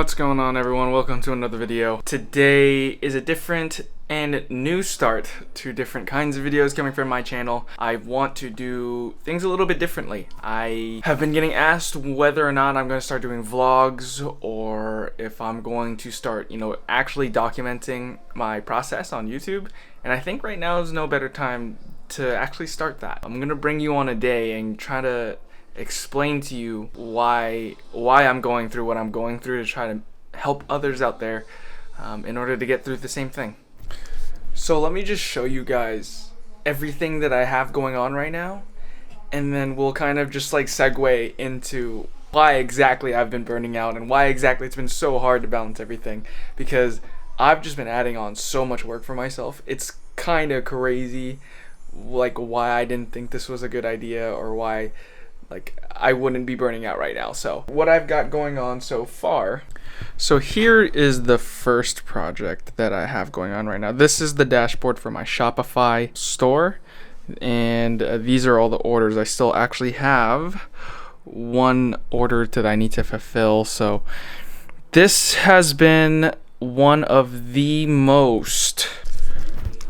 What's going on, everyone? Welcome to another video. Today is a different and new start to different kinds of videos coming from my channel. I want to do things a little bit differently. I have been getting asked whether or not I'm going to start doing vlogs or if I'm going to start, actually documenting my process on YouTube. And I think right now is no better time to actually start that. I'm going to bring you on a day and try to explain to you why I'm going through what I'm going through to try to help others out there in order to get through the same thing. So let me just show you guys everything that I have going on right now, and then we'll kind of just segue into why exactly I've been burning out and why exactly it's been so hard to balance everything, because I've just been adding on so much work for myself. It's kind of crazy why I didn't think this was a good idea, or why I wouldn't be burning out right now. So what I've got going on so far. So here is the first project that I have going on right now. This is the dashboard for my Shopify store, and these are all the orders. I still actually have one order that I need to fulfill. So this has been one of the most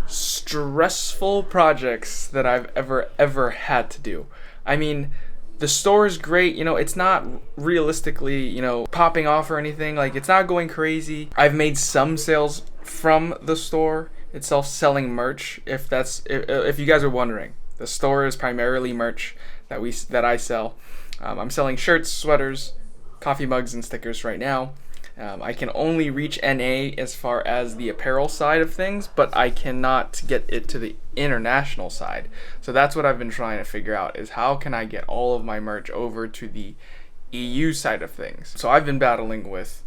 stressful projects that I've ever had to do. I mean, the store is great, it's not realistically, popping off or anything. It's not going crazy. I've made some sales from the store itself, selling merch. If you guys are wondering, the store is primarily merch that I sell. I'm selling shirts, sweaters, coffee mugs, and stickers right now. I can only reach NA as far as the apparel side of things, but I cannot get it to the international side. So that's what I've been trying to figure out, is how can I get all of my merch over to the EU side of things. So I've been battling with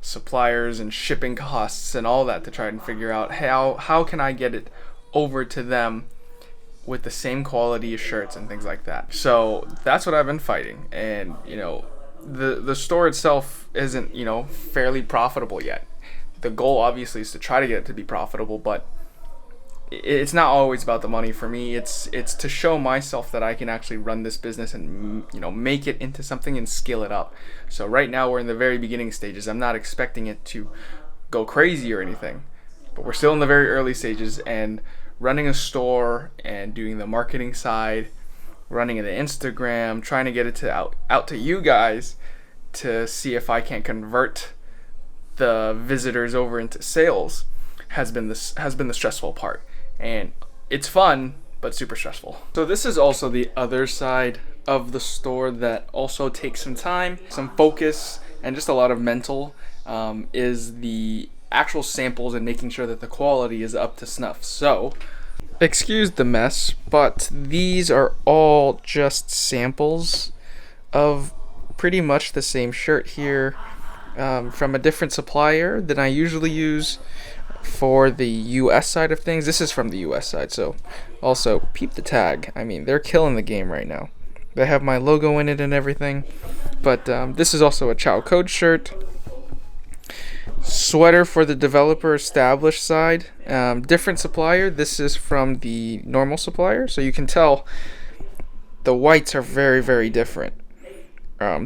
suppliers and shipping costs and all that to try and figure out how can I get it over to them with the same quality of shirts and things like that. So that's what I've been fighting. And the store itself isn't fairly profitable yet. The goal obviously is to try to get it to be profitable, but it's not always about the money for me. It's to show myself that I can actually run this business and make it into something and scale it up. So right now we're in the very beginning stages. I'm not expecting it to go crazy or anything, but we're still in the very early stages, and running a store and doing the marketing side, running the Instagram, trying to get it out to you guys to see if I can convert the visitors over into sales has been the stressful part. And it's fun, but super stressful. So this is also the other side of the store that also takes some time, some focus, and just a lot of mental, is the actual samples and making sure that the quality is up to snuff. So excuse the mess, but these are all just samples of pretty much the same shirt here, from a different supplier than I usually use for the US side of things. This is from the US side, so also peep the tag. I mean, they're killing the game right now. They have my logo in it and everything. But this is also a Chau code shirt. Sweater for the developer established side, different supplier. This is from the normal supplier, so you can tell the whites are very, very different.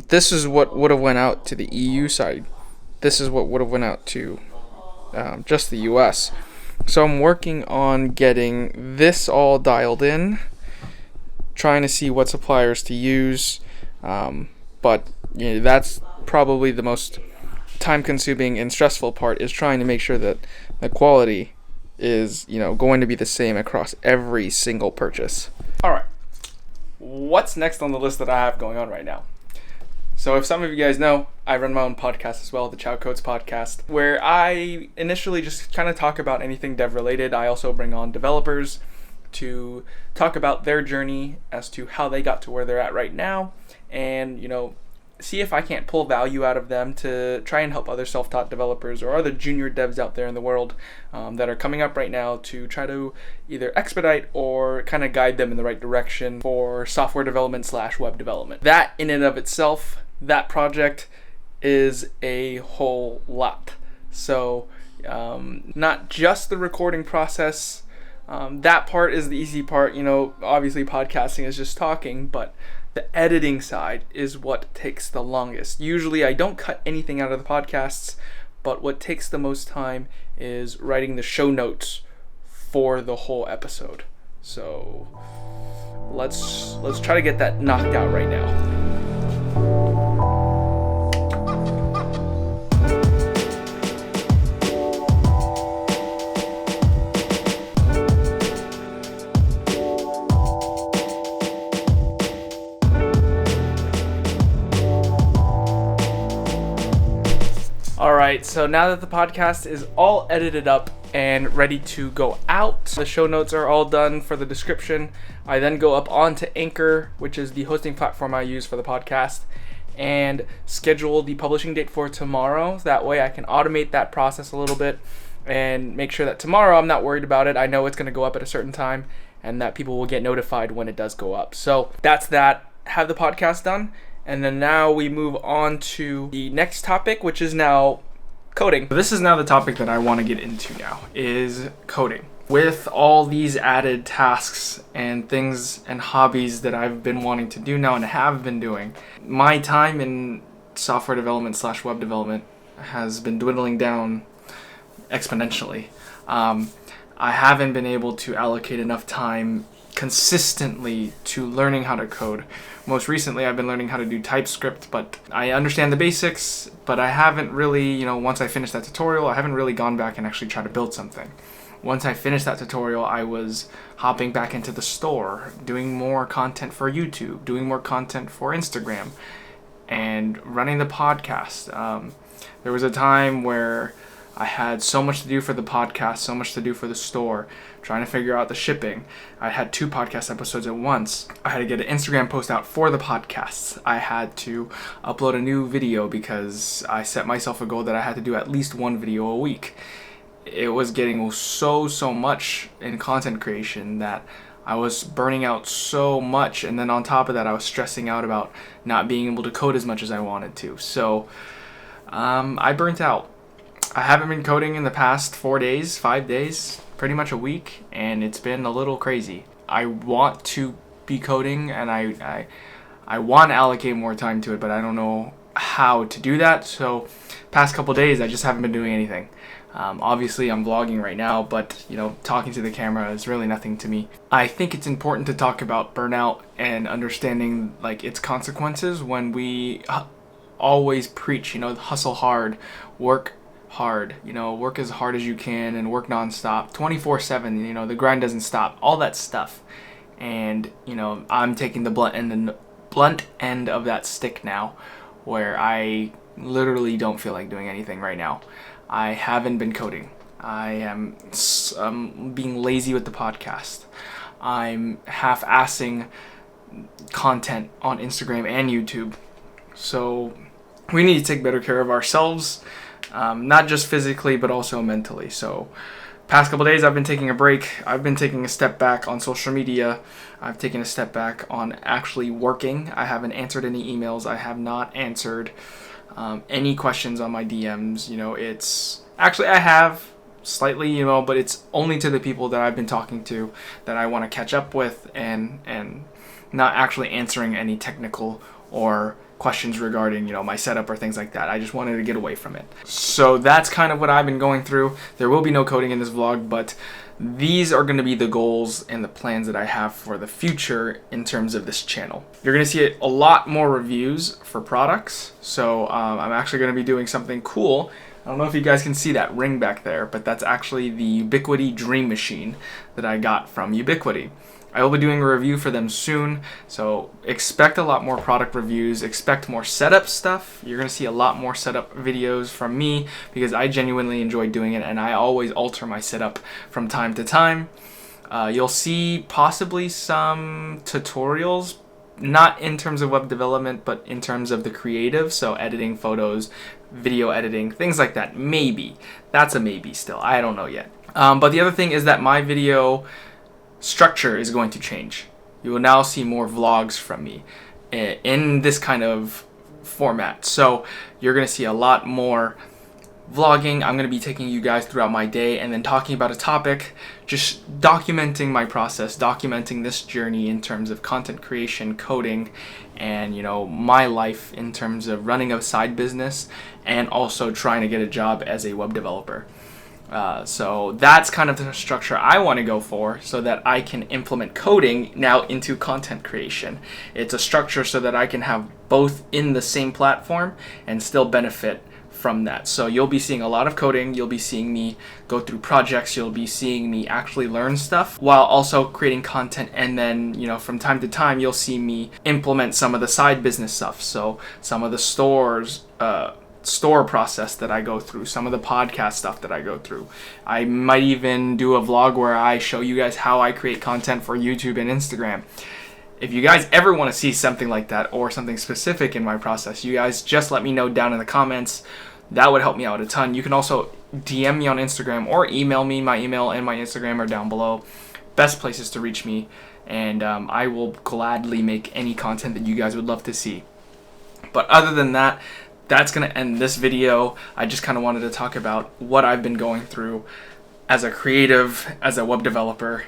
This is what would have went out to the EU side. This is what would have went out to just the US. So I'm working on getting this all dialed in, trying to see what suppliers to use, but that's probably the most time-consuming and stressful part, is trying to make sure that the quality is going to be the same across every single purchase. All right, what's next on the list that I have going on right now? So if some of you guys know, I run my own podcast as well, the Chau Codes podcast, where I initially just kind of talk about anything dev related. I also bring on developers to talk about their journey as to how they got to where they're at right now, and see if I can't pull value out of them to try and help other self-taught developers or other junior devs out there in the world that are coming up right now, to try to either expedite or kind of guide them in the right direction for software development / web development. That in and of itself, that project is a whole lot. So not just the recording process. That part is the easy part. Obviously podcasting is just talking, but The editing side is what takes the longest. Usually I don't cut anything out of the podcasts, but what takes the most time is writing the show notes for the whole episode. So let's try to get that knocked out right now. Alright, so now that the podcast is all edited up and ready to go out, the show notes are all done for the description. I then go up onto Anchor, which is the hosting platform I use for the podcast, and schedule the publishing date for tomorrow. That way I can automate that process a little bit and make sure that tomorrow I'm not worried about it. I know it's going to go up at a certain time and that people will get notified when it does go up. So that's that. Have the podcast done. And then now we move on to the next topic, which is now coding. This is now the topic that I want to get into now, is coding. With all these added tasks and things and hobbies that I've been wanting to do now and have been doing, my time in software development / web development has been dwindling down exponentially. I haven't been able to allocate enough time consistently to learning how to code. Most recently, I've been learning how to do TypeScript, but I understand the basics, but I haven't really, once I finished that tutorial, I haven't really gone back and actually tried to build something. Once I finished that tutorial, I was hopping back into the store, doing more content for YouTube, doing more content for Instagram, and running the podcast. There was a time where I had so much to do for the podcast, so much to do for the store, trying to figure out the shipping. I had 2 podcast episodes at once. I had to get an Instagram post out for the podcasts. I had to upload a new video because I set myself a goal that I had to do at least 1 video a week. It was getting so much in content creation that I was burning out so much, and then on top of that I was stressing out about not being able to code as much as I wanted to. So I burnt out. I haven't been coding in the past 4 days, 5 days, pretty much a week, and it's been a little crazy. I want to be coding, and I want to allocate more time to it, but I don't know how to do that. So past couple days, I just haven't been doing anything. Obviously, I'm vlogging right now, but talking to the camera is really nothing to me. I think it's important to talk about burnout and understanding its consequences when we always preach, hustle hard, work hard, work as hard as you can and work nonstop, 24/7, the grind doesn't stop, all that stuff. And, I'm taking the blunt end of that stick now, where I literally don't feel like doing anything right now. I haven't been coding. I am being lazy with the podcast. I'm half-assing content on Instagram and YouTube. So we need to take better care of ourselves. Not just physically, but also mentally. So past couple days I've been taking a break. I've been taking a step back on social media. I've taken a step back on actually working. I haven't answered any emails. I have not answered any questions on my DMs. It's actually, I have slightly, but it's only to the people that I've been talking to that I want to catch up with, and not actually answering any technical or questions regarding my setup or things like that. I just wanted to get away from it. So that's kind of what I've been going through. There will be no coding in this vlog, but these are going to be the goals and the plans that I have for the future in terms of this channel. You're going to see a lot more reviews for products. So I'm actually going to be doing something cool. I don't know if you guys can see that ring back there, but that's actually the Ubiquity Dream Machine that I got from Ubiquity. I will be doing a review for them soon, so expect a lot more product reviews, expect more setup stuff. You're going to see a lot more setup videos from me because I genuinely enjoy doing it, and I always alter my setup from time to time. You'll see possibly some tutorials, not in terms of web development, but in terms of the creative, so editing photos, video editing, things like that. Maybe. That's a maybe still. I don't know yet. But the other thing is that my video structure is going to change. You will now see more vlogs from me in this kind of format. So you're going to see a lot more vlogging. I'm going to be taking you guys throughout my day and then talking about a topic, just documenting my process, documenting this journey in terms of content creation, coding, and my life in terms of running a side business and also trying to get a job as a web developer. So that's kind of the structure I want to go for so that I can implement coding now into content creation. It's a structure so that I can have both in the same platform and still benefit from that. So you'll be seeing a lot of coding, you'll be seeing me go through projects, you'll be seeing me actually learn stuff while also creating content, and then from time to time you'll see me implement some of the side business stuff. So some of the store process that I go through, some of the podcast stuff that I go through. I might even do a vlog where I show you guys how I create content for YouTube and Instagram. If you guys ever want to see something like that or something specific in my process, you guys just let me know down in the comments. That would help me out a ton. You can also DM me on Instagram or email me. My email and my Instagram are down below. Best places to reach me, and I will gladly make any content that you guys would love to see. But other than that, that's going to end this video. I just kind of wanted to talk about what I've been going through as a creative, as a web developer,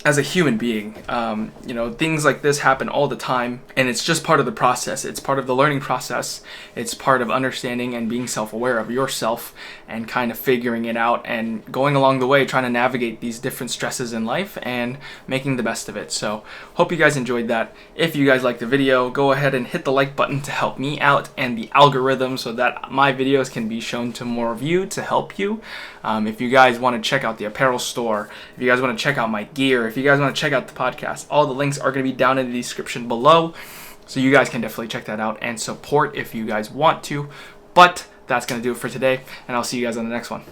as a human being. Things like this happen all the time, and it's just part of the process. It's part of the learning process. It's part of understanding and being self-aware of yourself and kind of figuring it out and going along the way, trying to navigate these different stresses in life and making the best of it. So hope you guys enjoyed that. If you guys liked the video, go ahead and hit the like button to help me out and the algorithm so that my videos can be shown to more of you to help you. If you guys want to check out the apparel store, if you guys want to check out my gear, if you guys want to check out the podcast, all the links are going to be down in the description below. So you guys can definitely check that out and support if you guys want to. But that's going to do it for today, and I'll see you guys on the next one.